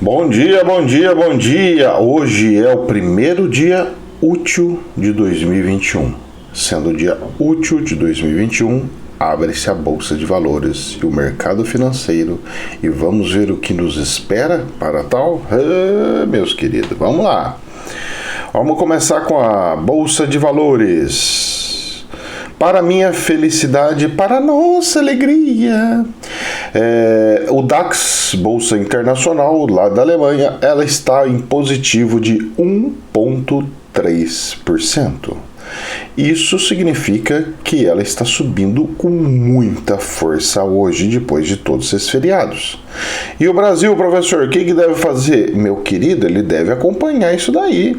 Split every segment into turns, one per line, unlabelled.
Bom dia, bom dia, bom dia! Hoje é o primeiro dia útil de 2021. Sendo o dia útil de 2021, abre-se a Bolsa de Valores e o mercado financeiro e vamos ver o que nos espera para tal? Meus queridos, vamos lá! Vamos começar com a Bolsa de Valores. Para minha felicidade, para nossa alegria, o DAX, Bolsa Internacional, lá da Alemanha, ela está em positivo de 1,3%. Isso significa que ela está subindo com muita força hoje, depois de todos esses feriados. E o Brasil, professor, o que deve fazer? Meu querido, ele deve acompanhar isso daí.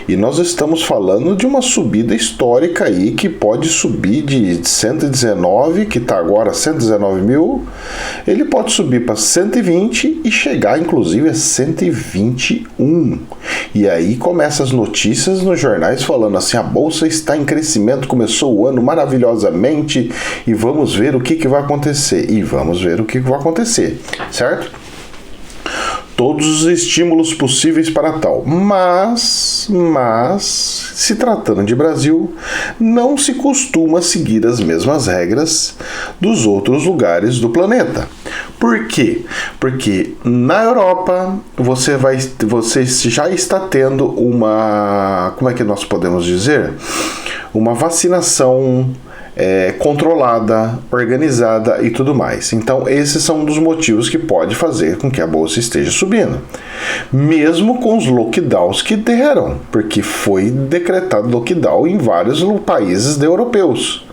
E nós estamos falando de uma subida histórica aí, que pode subir de 119, que está agora 119 mil, ele pode subir para 120 e chegar inclusive a 121. E aí começam as notícias nos jornais falando assim, a Bolsa está em crescimento, começou o ano maravilhosamente e vamos ver o que vai acontecer. E vamos ver o que vai acontecer, certo? Todos os estímulos possíveis para tal. Mas, se tratando de Brasil, não se costuma seguir as mesmas regras dos outros lugares do planeta. Por quê? Porque na Europa você já está tendo uma, como é que nós podemos dizer? Uma vacinação controlada, organizada e tudo mais. Então, esses são um dos motivos que pode fazer com que a bolsa esteja subindo. Mesmo com os lockdowns que deram, porque foi decretado lockdown em vários países europeus.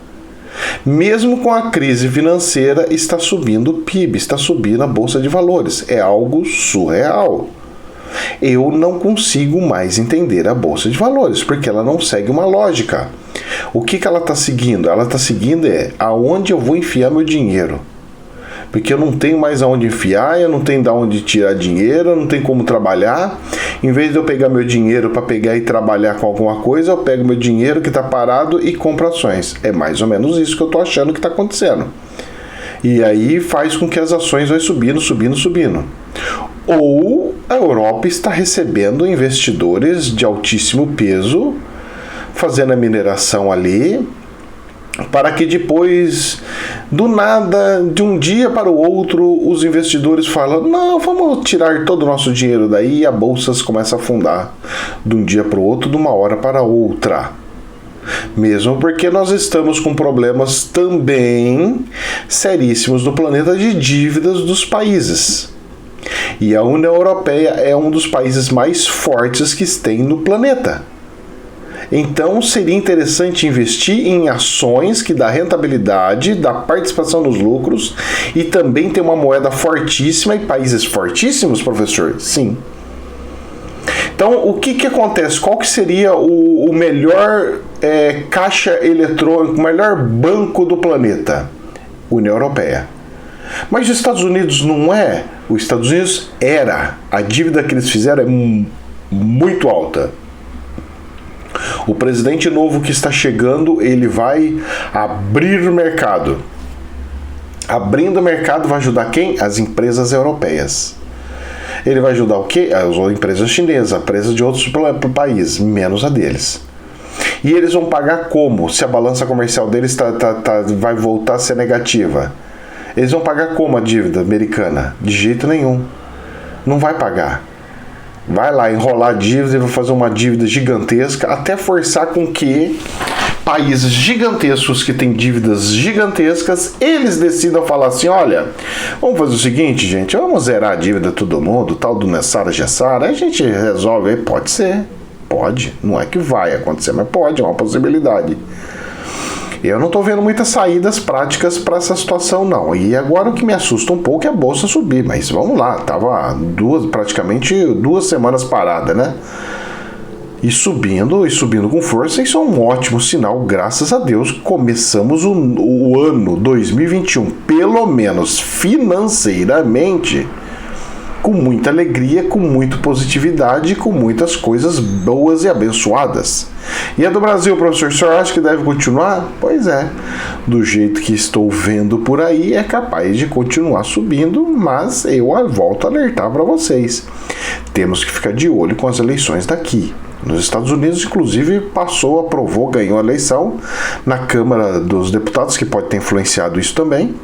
Mesmo com a crise financeira, está subindo o PIB, está subindo a Bolsa de Valores. É algo surreal. Eu não consigo mais entender a Bolsa de Valores, porque ela não segue uma lógica. O que ela está seguindo? Ela está seguindo aonde eu vou enfiar meu dinheiro. Porque eu não tenho mais aonde enfiar, eu não tenho de onde tirar dinheiro, eu não tenho como trabalhar. Em vez de eu pegar meu dinheiro para pegar e trabalhar com alguma coisa, eu pego meu dinheiro que está parado e compro ações. É mais ou menos isso que eu estou achando que está acontecendo. E aí faz com que as ações vão subindo. Ou a Europa está recebendo investidores de altíssimo peso, fazendo a mineração ali, para que depois, do nada, de um dia para o outro, os investidores falam, não, vamos tirar todo o nosso dinheiro daí, e a bolsa começa a afundar de um dia para o outro, de uma hora para outra. Mesmo porque nós estamos com problemas também seríssimos no planeta de dívidas dos países. E a União Europeia é um dos países mais fortes que tem no planeta. Então seria interessante investir em ações que dá rentabilidade, dá participação nos lucros e também ter uma moeda fortíssima e países fortíssimos, professor? Sim. Então, o que acontece? Qual que seria o melhor caixa eletrônico, o melhor banco do planeta? União Europeia. Mas os Estados Unidos não é. Os Estados Unidos era. A dívida que eles fizeram é muito alta. O presidente novo que está chegando, ele vai abrir o mercado. Abrindo o mercado vai ajudar quem? As empresas europeias. Ele vai ajudar o quê? As empresas chinesas, empresas de outros países, menos a deles. E eles vão pagar como? Se a balança comercial deles vai voltar a ser negativa. Eles vão pagar como a dívida americana? De jeito nenhum. Não vai pagar. Vai lá enrolar a dívida e vai fazer uma dívida gigantesca até forçar com que países gigantescos que têm dívidas gigantescas, eles decidam falar assim, olha, vamos fazer o seguinte, gente, vamos zerar a dívida de todo mundo, tal do Nessara Gessara, a gente resolve, pode ser, pode, não é que vai acontecer, mas pode, é uma possibilidade. Eu não estou vendo muitas saídas práticas para essa situação, não. E agora o que me assusta um pouco é a bolsa subir. Mas vamos lá, estava praticamente 2 semanas parada, né? E subindo com força. Isso é um ótimo sinal, graças a Deus. Começamos o ano 2021, pelo menos financeiramente, com muita alegria, com muita positividade, com muitas coisas boas e abençoadas. E a do Brasil, professor, o senhor acha que deve continuar? Pois é, do jeito que estou vendo por aí, é capaz de continuar subindo, mas eu volto a alertar para vocês. Temos que ficar de olho com as eleições daqui. Nos Estados Unidos, inclusive, aprovou, ganhou a eleição na Câmara dos Deputados, que pode ter influenciado isso também,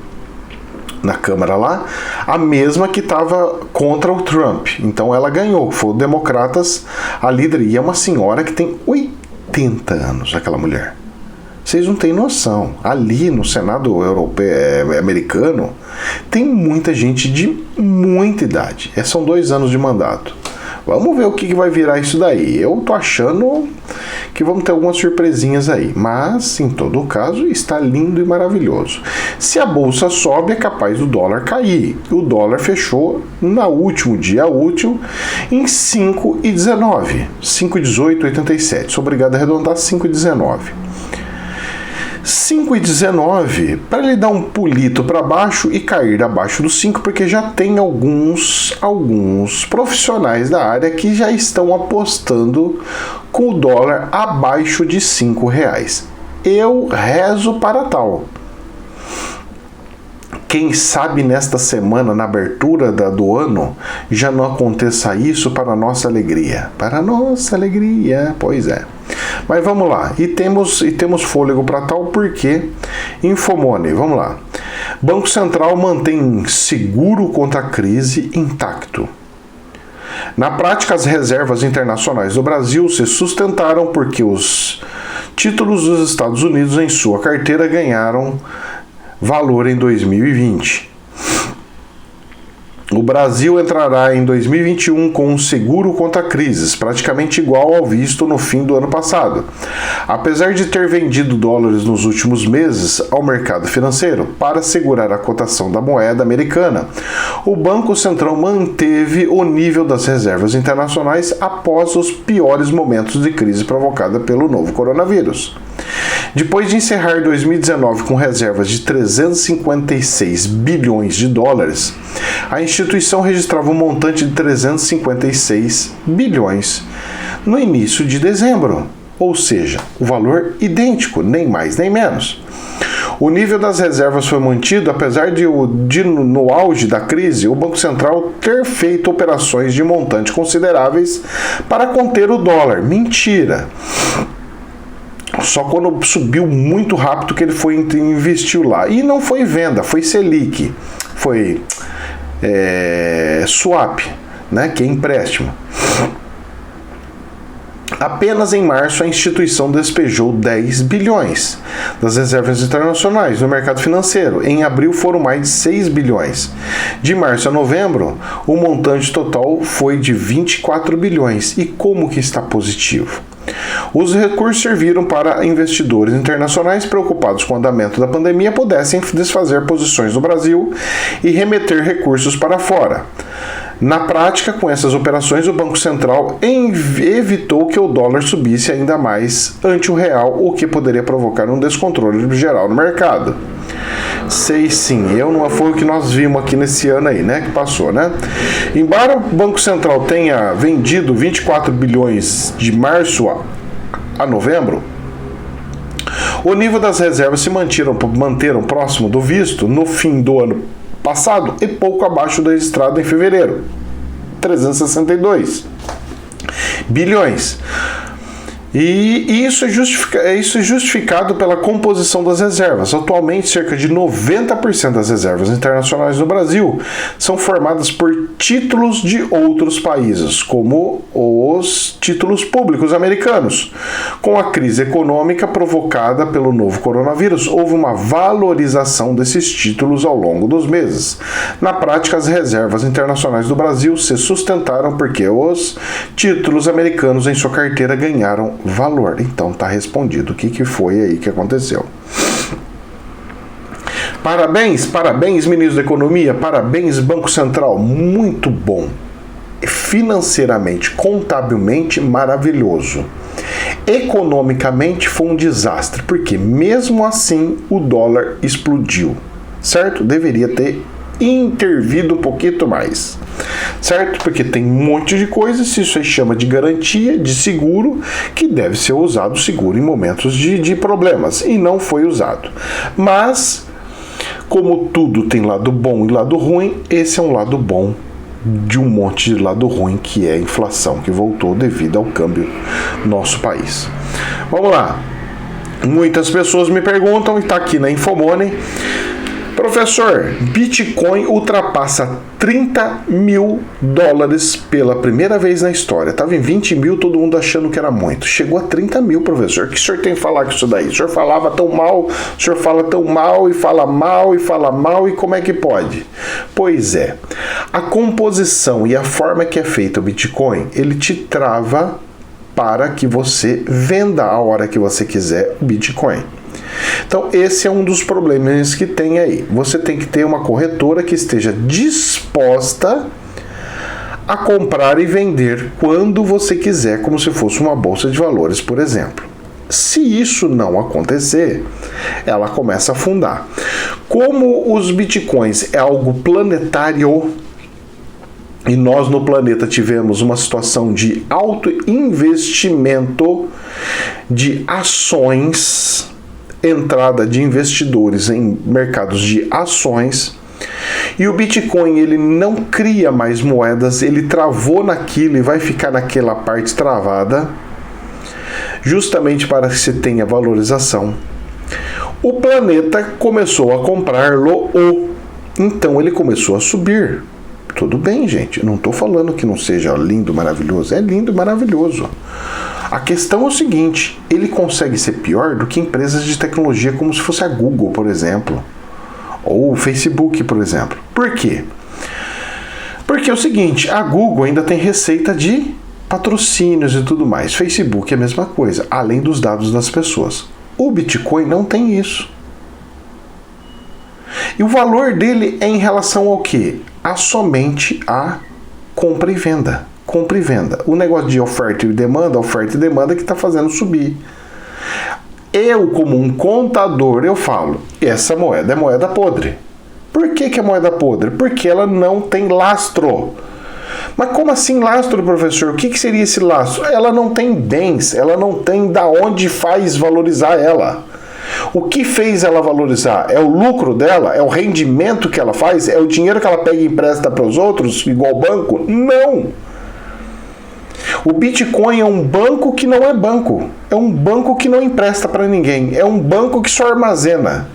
na Câmara lá, a mesma que estava contra o Trump. Então ela ganhou, foi o Democratas a líder, e é uma senhora que tem 80 anos, aquela mulher. Vocês não têm noção. Ali no Senado europeu, americano, tem muita gente de muita idade. São 2 anos de mandato. Vamos ver o que vai virar isso daí. Eu tô achando que vamos ter algumas surpresinhas aí. Mas, em todo caso, está lindo e maravilhoso. Se a bolsa sobe, é capaz do dólar cair. O dólar fechou no último dia útil em 5,19. 5,1887. Sou obrigado a arredondar 5,19. 5,19 para ele dar um pulito para baixo e cair abaixo do 5, porque já tem alguns profissionais da área que já estão apostando com o dólar abaixo de R$5. Eu rezo para tal. Quem sabe nesta semana, na abertura do ano, já não aconteça isso para a nossa alegria. Para a nossa alegria, pois é. Mas vamos lá, e temos fôlego para tal, porque Infomoney, vamos lá. Banco Central mantém seguro contra a crise intacto. Na prática, as reservas internacionais do Brasil se sustentaram porque os títulos dos Estados Unidos em sua carteira ganharam valor em 2020. O Brasil entrará em 2021 com um seguro contra crises, praticamente igual ao visto no fim do ano passado. Apesar de ter vendido dólares nos últimos meses ao mercado financeiro para segurar a cotação da moeda americana, o Banco Central manteve o nível das reservas internacionais após os piores momentos de crise provocada pelo novo coronavírus. Depois de encerrar 2019 com reservas de 356 bilhões de dólares, a instituição registrava um montante de 356 bilhões no início de dezembro, ou seja, o valor idêntico, nem mais nem menos. O nível das reservas foi mantido, apesar de no auge da crise, o Banco Central ter feito operações de montante consideráveis para conter o dólar. Mentira! Só quando subiu muito rápido que ele foi investiu lá. E não foi venda, foi Selic, foi swap, né, que é empréstimo. Apenas em março a instituição despejou 10 bilhões das reservas internacionais no mercado financeiro. Em abril foram mais de 6 bilhões. De março a novembro, o montante total foi de 24 bilhões. E como que está positivo? Os recursos serviram para investidores internacionais preocupados com o andamento da pandemia pudessem desfazer posições no Brasil e remeter recursos para fora. Na prática, com essas operações, o Banco Central evitou que o dólar subisse ainda mais ante o real, o que poderia provocar um descontrole geral no mercado. Sei sim, foi o que nós vimos aqui nesse ano aí, né, que passou, né? Embora o Banco Central tenha vendido 24 bilhões de março a novembro, o nível das reservas se manteram próximo do visto no fim do ano passado e pouco abaixo do registrado em fevereiro, 362 bilhões. E isso é justificado pela composição das reservas. Atualmente, cerca de 90% das reservas internacionais no Brasil são formadas por títulos de outros países, como os títulos públicos americanos. Com a crise econômica provocada pelo novo coronavírus, houve uma valorização desses títulos ao longo dos meses. Na prática, as reservas internacionais do Brasil se sustentaram porque os títulos americanos em sua carteira ganharam valor. Então tá respondido o que foi aí que aconteceu. Parabéns, ministro da Economia, parabéns, Banco Central, muito bom. Financeiramente, contabilmente, maravilhoso. Economicamente foi um desastre, porque mesmo assim o dólar explodiu, certo? Deveria ter intervido um pouquinho mais, certo? Porque tem um monte de coisas, isso aí chama de garantia, de seguro, que deve ser usado seguro em momentos de problemas, e não foi usado. Mas, como tudo tem lado bom e lado ruim, esse é um lado bom de um monte de lado ruim, que é a inflação, que voltou devido ao câmbio no nosso país. Vamos lá. Muitas pessoas me perguntam, e está aqui na Infomoney: professor, Bitcoin ultrapassa 30 mil dólares pela primeira vez na história. Estava em 20 mil, todo mundo achando que era muito. Chegou a 30 mil, professor. O que o senhor tem que falar com isso daí? O senhor falava tão mal, o senhor fala tão mal, e fala mal, e fala mal, e como é que pode? Pois é, a composição e a forma que é feito o Bitcoin, ele te trava para que você venda a hora que você quiser o Bitcoin. Então, esse é um dos problemas que tem aí. Você tem que ter uma corretora que esteja disposta a comprar e vender quando você quiser, como se fosse uma bolsa de valores, por exemplo. Se isso não acontecer, ela começa a afundar. Como os bitcoins é algo planetário, e nós no planeta tivemos uma situação de alto investimento de ações, entrada de investidores em mercados de ações, e o Bitcoin ele não cria mais moedas, ele travou naquilo e vai ficar naquela parte travada, justamente para que se tenha valorização. O planeta começou a comprá-lo, então ele começou a subir. Tudo bem, gente, não estou falando que não seja lindo, maravilhoso, é lindo e maravilhoso. A questão é o seguinte: ele consegue ser pior do que empresas de tecnologia como se fosse a Google, por exemplo, ou o Facebook, por exemplo. Por quê? Porque é o seguinte, a Google ainda tem receita de patrocínios e tudo mais. Facebook é a mesma coisa, além dos dados das pessoas. O Bitcoin não tem isso. E o valor dele é em relação ao quê? Somente a compra e venda. Compra e venda. O negócio de oferta e demanda que está fazendo subir. Eu, como um contador, eu falo, essa moeda é moeda podre. Por que é moeda podre? Porque ela não tem lastro. Mas como assim lastro, professor? O que seria esse lastro? Ela não tem bens, ela não tem da onde faz valorizar ela. O que fez ela valorizar? É o lucro dela? É o rendimento que ela faz? É o dinheiro que ela pega e empresta para os outros, igual banco? Não! O Bitcoin é um banco que não é banco. É um banco que não empresta para ninguém. É um banco que só armazena.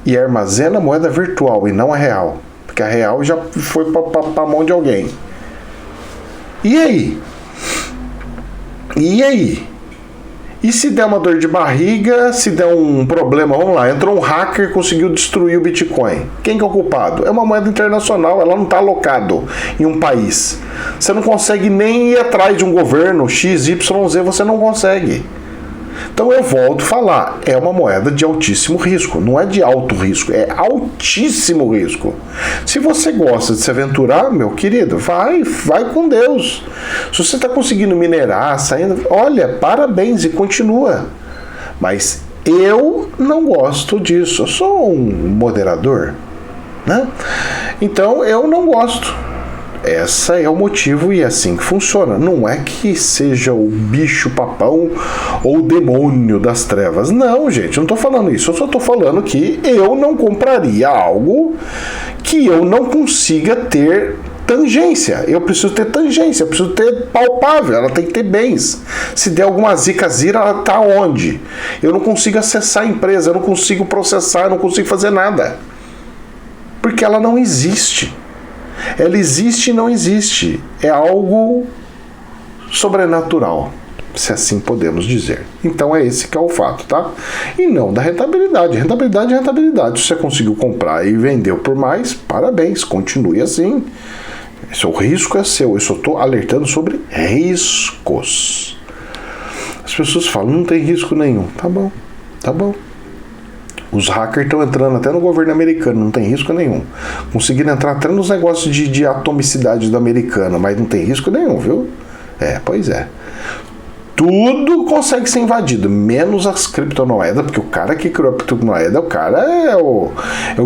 E armazena moeda virtual e não a real. Porque a real já foi para a mão de alguém. E aí? E aí? E se der uma dor de barriga, se der um problema, vamos lá, entrou um hacker e conseguiu destruir o Bitcoin. Quem que é o culpado? É uma moeda internacional, ela não está alocada em um país. Você não consegue nem ir atrás de um governo XYZ, você não consegue. Então eu volto a falar, é uma moeda de altíssimo risco, não é de alto risco, é altíssimo risco. Se você gosta de se aventurar, meu querido, vai com Deus. Se você está conseguindo minerar, saindo, olha, parabéns e continua. Mas eu não gosto disso, eu sou um moderador, né? Então eu não gosto. Esse é o motivo e é assim que funciona. Não é que seja o bicho papão ou o demônio das trevas. Não, gente, eu não estou falando isso. Eu só estou falando que eu não compraria algo que eu não consiga ter tangência. Eu preciso ter tangência, eu preciso ter palpável, ela tem que ter bens. Se der alguma zira, ela está onde? Eu não consigo acessar a empresa, eu não consigo processar, eu não consigo fazer nada. Porque ela não existe. Ela existe e não existe. É algo sobrenatural, se assim podemos dizer. Então é esse que é o fato, tá? E não da rentabilidade. Rentabilidade é rentabilidade. Se você conseguiu comprar e vendeu por mais, parabéns, continue assim. O risco é seu. Eu só estou alertando sobre riscos. As pessoas falam, não tem risco nenhum. Tá bom, tá bom. Os hackers estão entrando até no governo americano, não tem risco nenhum. Conseguiram entrar até nos negócios de atomicidade do americano, mas não tem risco nenhum, viu? Pois é. Tudo consegue ser invadido, menos as criptomoedas, porque o cara que criou a criptomoeda, o cara é o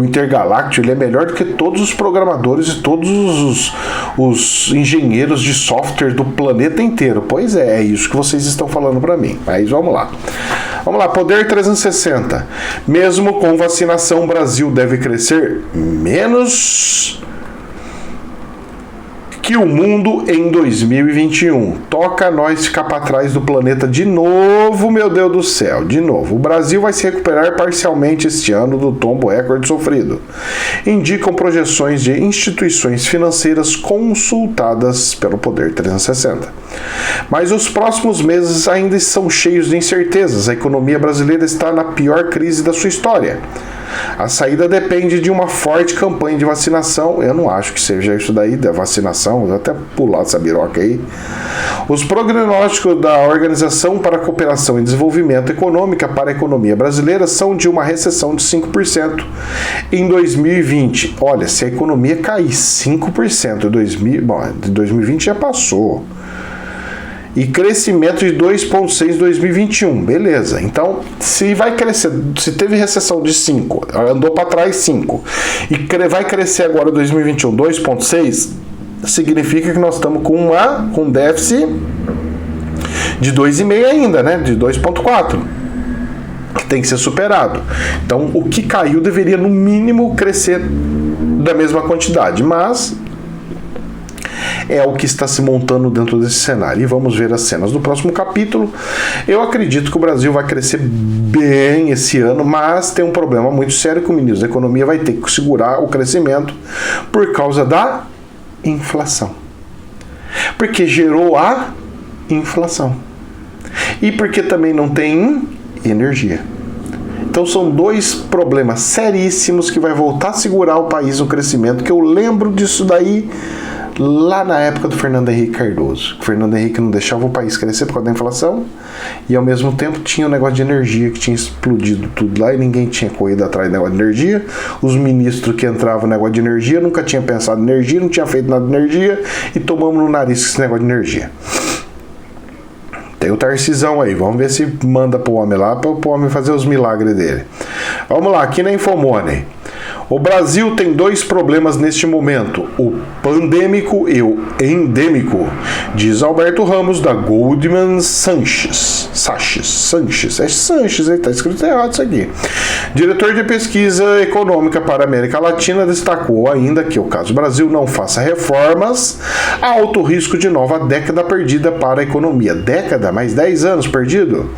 intergaláctico, ele é melhor do que todos os programadores e todos os engenheiros de software do planeta inteiro. Pois é isso que vocês estão falando para mim. Mas vamos lá. Vamos lá, Poder 360. Mesmo com vacinação, o Brasil deve crescer menos que o mundo em 2021. Toca nós ficar para trás do planeta de novo, meu Deus do céu, de novo. O Brasil vai se recuperar parcialmente este ano do tombo recorde sofrido. Indicam projeções de instituições financeiras consultadas pelo Poder 360. Mas os próximos meses ainda são cheios de incertezas. A economia brasileira está na pior crise da sua história. A saída depende de uma forte campanha de vacinação. Eu não acho que seja isso daí, da vacinação. Vou até pular essa biroca aí. Os prognósticos da Organização para a Cooperação e Desenvolvimento Econômica para a economia brasileira são de uma recessão de 5% em 2020. Olha, se a economia cair 5% de 2020 já passou. E crescimento de 2,6% em 2021. Beleza. Então, se vai crescer, se teve recessão de 5, andou para trás 5, e vai crescer agora em 2021 2,6, significa que nós estamos com um déficit de 2,5 ainda, né? De 2,4. Que tem que ser superado. Então, o que caiu deveria, no mínimo, crescer da mesma quantidade. Mas é o que está se montando dentro desse cenário. E vamos ver as cenas do próximo capítulo. Eu acredito que o Brasil vai crescer bem esse ano, mas tem um problema muito sério que o ministro da Economia vai ter que segurar o crescimento por causa da inflação. Porque gerou a inflação. E porque também não tem energia. Então são dois problemas seríssimos que vai voltar a segurar o país no crescimento, que eu lembro disso daí lá na época do Fernando Henrique Cardoso. O Fernando Henrique não deixava o país crescer por causa da inflação e ao mesmo tempo tinha o negócio de energia que tinha explodido tudo lá e ninguém tinha corrido atrás do negócio de energia. Os ministros que entravam no negócio de energia nunca tinham pensado em energia, não tinham feito nada de energia e tomamos no nariz esse negócio de energia. Tem o Tarcisão aí, vamos ver se manda pro homem lá para o homem fazer os milagres dele. Vamos lá, aqui na Infomoney. O Brasil tem dois problemas neste momento, o pandêmico e o endêmico, diz Alberto Ramos, da Goldman Sachs. É Sanches, está escrito errado isso aqui. Diretor de pesquisa econômica para a América Latina destacou ainda que o caso Brasil não faça reformas, há alto risco de nova década perdida para a economia. Década? Mais 10 anos perdido?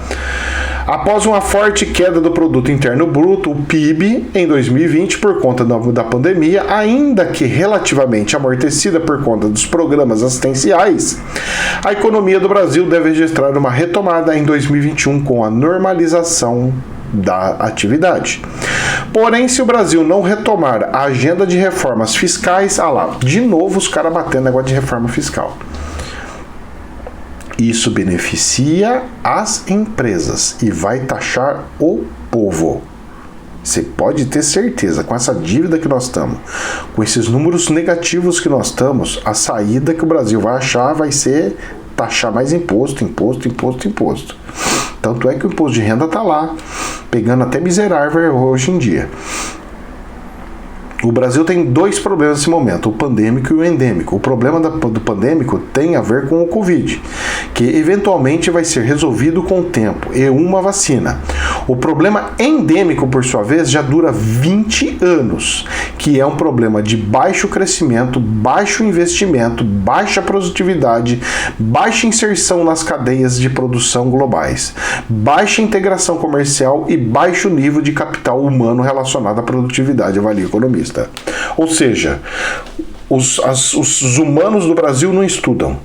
Após uma forte queda do Produto Interno Bruto, o PIB, em 2020, por conta da pandemia, ainda que relativamente amortecida por conta dos programas assistenciais, a economia do Brasil deve registrar uma retomada em 2021 com a normalização da atividade. Porém, se o Brasil não retomar a agenda de reformas fiscais, de novo os caras batendo negócio de reforma fiscal. Isso beneficia as empresas e vai taxar o povo. Você pode ter certeza, com essa dívida que nós estamos, com esses números negativos que nós estamos, a saída que o Brasil vai achar vai ser taxar mais imposto. Tanto é que o imposto de renda está lá, pegando até miserável hoje em dia. O Brasil tem dois problemas nesse momento, o pandêmico e o endêmico. O problema do pandêmico tem a ver com o Covid, que eventualmente vai ser resolvido com o tempo e uma vacina. O problema endêmico, por sua vez, já dura 20 anos, que é um problema de baixo crescimento, baixo investimento, baixa produtividade, baixa inserção nas cadeias de produção globais, baixa integração comercial e baixo nível de capital humano relacionado à produtividade, avalia o economista. Ou seja, os humanos do Brasil não estudam.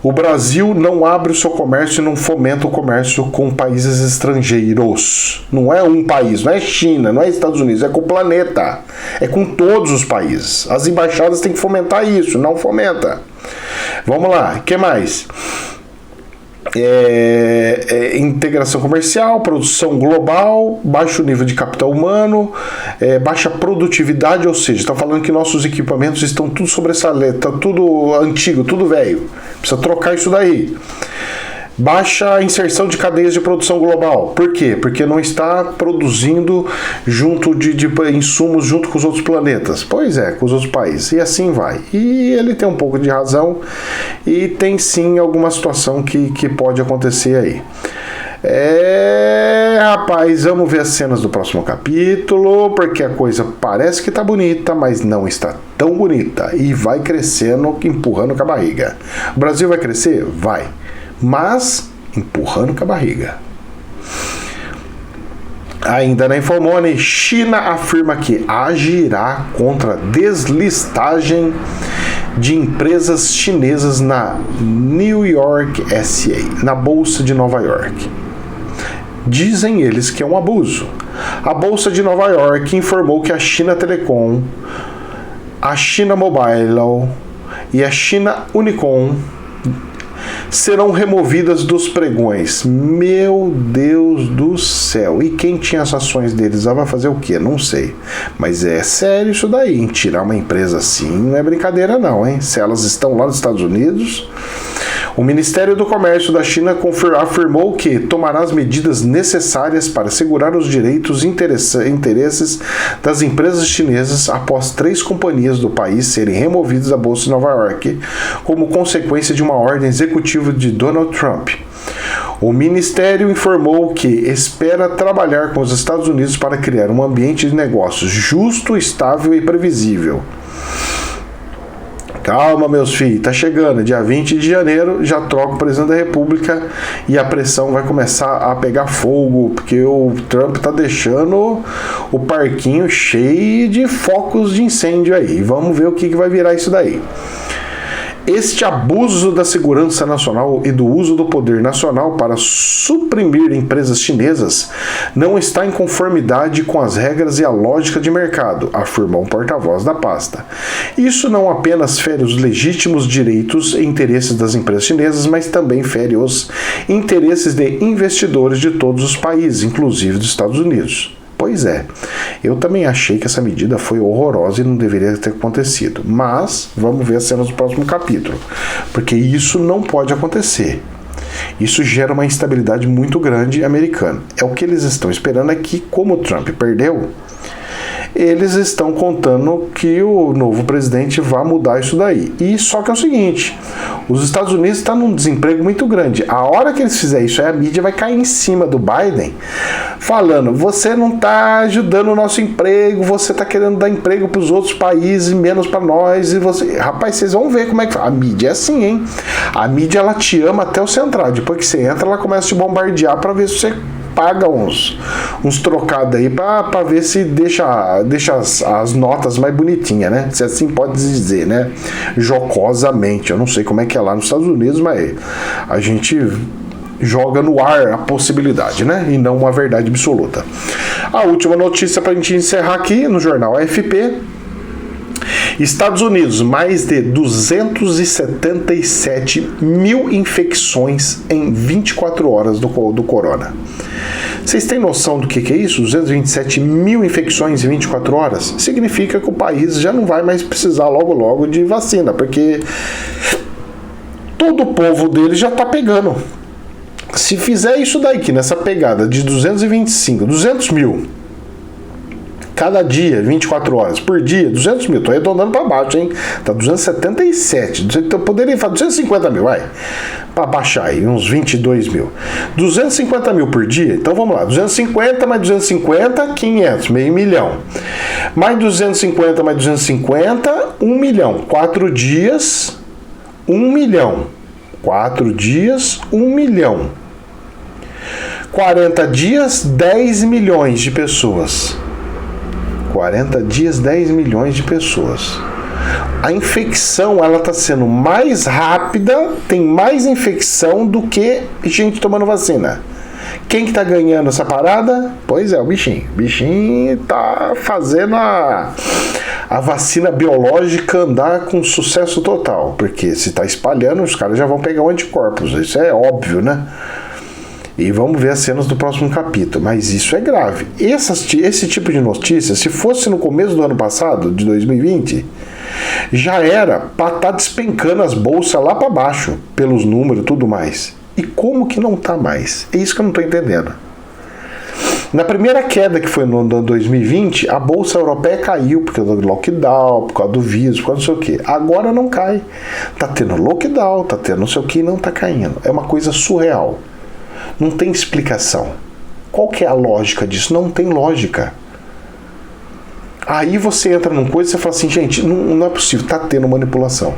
O Brasil não abre o seu comércio e não fomenta o comércio com países estrangeiros. Não é um país, não é China, não é Estados Unidos, é com o planeta. É com todos os países. As embaixadas têm que fomentar isso, não fomenta. Vamos lá, o que mais? Integração comercial, produção global, baixo nível de capital humano, baixa produtividade, ou seja, está falando que nossos equipamentos estão tudo sobressalentes, está tudo antigo, tudo velho, precisa trocar isso daí. Baixa inserção de cadeias de produção global. Por quê? Porque não está produzindo junto de insumos junto com os outros planetas. Pois é, com os outros países. E assim vai. E ele tem um pouco de razão e tem sim alguma situação que pode acontecer aí. Rapaz, vamos ver as cenas do próximo capítulo, porque a coisa parece que tá bonita, mas não está tão bonita. E vai crescendo, empurrando com a barriga. O Brasil vai crescer? Vai. Mas empurrando com a barriga. Ainda na Infomone, China afirma que agirá contra a deslistagem de empresas chinesas na New York SA, na Bolsa de Nova York. Dizem eles que é um abuso. A Bolsa de Nova York informou que a China Telecom, a China Mobile e a China Unicom serão removidas dos pregões. Meu Deus do céu. E quem tinha as ações deles vai fazer o quê? Não sei. Mas é sério isso daí, hein? Tirar uma empresa assim não é brincadeira não, hein? Se elas estão lá nos Estados Unidos... O Ministério do Comércio da China afirmou que tomará as medidas necessárias para segurar os direitos e interesses das empresas chinesas após 3 companhias do país serem removidas da Bolsa de Nova York como consequência de uma ordem executiva de Donald Trump. O Ministério informou que espera trabalhar com os Estados Unidos para criar um ambiente de negócios justo, estável e previsível. Calma, meus filhos, tá chegando, dia 20 de janeiro, já troca o presidente da República e a pressão vai começar a pegar fogo, porque o Trump tá deixando o parquinho cheio de focos de incêndio aí. Vamos ver o que vai virar isso daí. Este abuso da segurança nacional e do uso do poder nacional para suprimir empresas chinesas não está em conformidade com as regras e a lógica de mercado, afirmou um porta-voz da pasta. Isso não apenas fere os legítimos direitos e interesses das empresas chinesas, mas também fere os interesses de investidores de todos os países, inclusive dos Estados Unidos. Pois é, eu também achei que essa medida foi horrorosa e não deveria ter acontecido. Mas vamos ver as cenas do próximo capítulo, porque isso não pode acontecer. Isso gera uma instabilidade muito grande americana. É o que eles estão esperando é que, como o Trump perdeu, eles estão contando que o novo presidente vai mudar isso daí. E só que é o seguinte, os Estados Unidos estão num desemprego muito grande. A hora que eles fizerem isso, a mídia vai cair em cima do Biden, falando, você não está ajudando o nosso emprego, você está querendo dar emprego para os outros países, menos para nós, e você... Rapaz, vocês vão ver como é que... A mídia é assim, hein? A mídia, ela te ama até o central. Depois que você entra, ela começa a te bombardear para ver se você paga uns trocados aí para ver se deixa as notas mais bonitinhas, né? Se assim pode dizer, né? Jocosamente. Eu não sei como é que é lá nos Estados Unidos, mas a gente joga no ar a possibilidade, né? E não uma verdade absoluta. A última notícia para a gente encerrar aqui no jornal AFP. Estados Unidos, mais de 277 mil infecções em 24 horas do corona. Vocês têm noção do que é isso? 227 mil infecções em 24 horas? Significa que o país já não vai mais precisar logo de vacina, porque todo o povo dele já está pegando. Se fizer isso daqui, nessa pegada de 200 mil, cada dia, 24 horas por dia, 200 mil, tô arredondando para baixo, hein? Tá 277, então poderia falar 250 mil, vai, para baixar aí, uns 22 mil. 250 mil por dia, então vamos lá, 250 mais 250, 500, meio milhão. Mais 250 mais 250, 1 milhão. 4 dias, 1 milhão. 4 dias, 1 milhão. 40 dias, 10 milhões de pessoas. 40 dias, 10 milhões de pessoas. A infecção, ela está sendo mais rápida, tem mais infecção do que gente tomando vacina. Quem que tá ganhando essa parada? Pois é, o bichinho. O bichinho tá fazendo a vacina biológica andar com sucesso total. Porque se tá espalhando, os caras já vão pegar o anticorpos. Isso é óbvio, né? E vamos ver as cenas do próximo capítulo. Mas isso é grave. Esse tipo de notícia, se fosse no começo do ano passado, de 2020, já era para estar despencando as bolsas lá para baixo, pelos números e tudo mais. E como que não está mais? É isso que eu não estou entendendo. Na primeira queda, que foi no ano 2020, a Bolsa Europeia caiu por causa do lockdown, por causa do vírus, por causa não sei o quê. Agora não cai. Tá tendo lockdown, tá tendo não sei o quê e não tá caindo. É uma coisa surreal. Não tem explicação. Qual que é a lógica disso? Não tem lógica. Aí você entra numa coisa e você fala assim, gente, não é possível, tá tendo manipulação.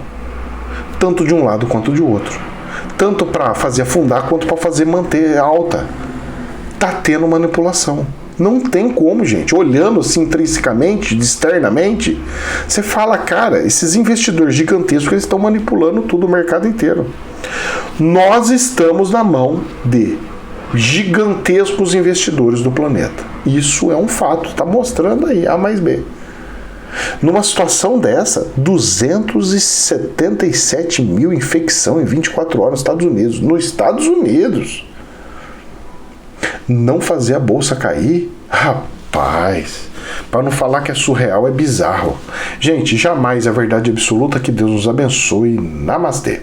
Tanto de um lado quanto de outro. Tanto para fazer afundar quanto para fazer manter alta. Tá tendo manipulação. Não tem como, gente. Olhando assim intrinsecamente, externamente, você fala, cara, esses investidores gigantescos, eles estão manipulando tudo, o mercado inteiro. Nós estamos na mão de gigantescos investidores do planeta. Isso é um fato, está mostrando aí, A mais B. Numa situação dessa, 277 mil infecção em 24 horas nos Estados Unidos. Nos Estados Unidos. Não fazer a bolsa cair? Rapaz, para não falar que é surreal, é bizarro. Gente, jamais a verdade absoluta. Que Deus nos abençoe. Namastê.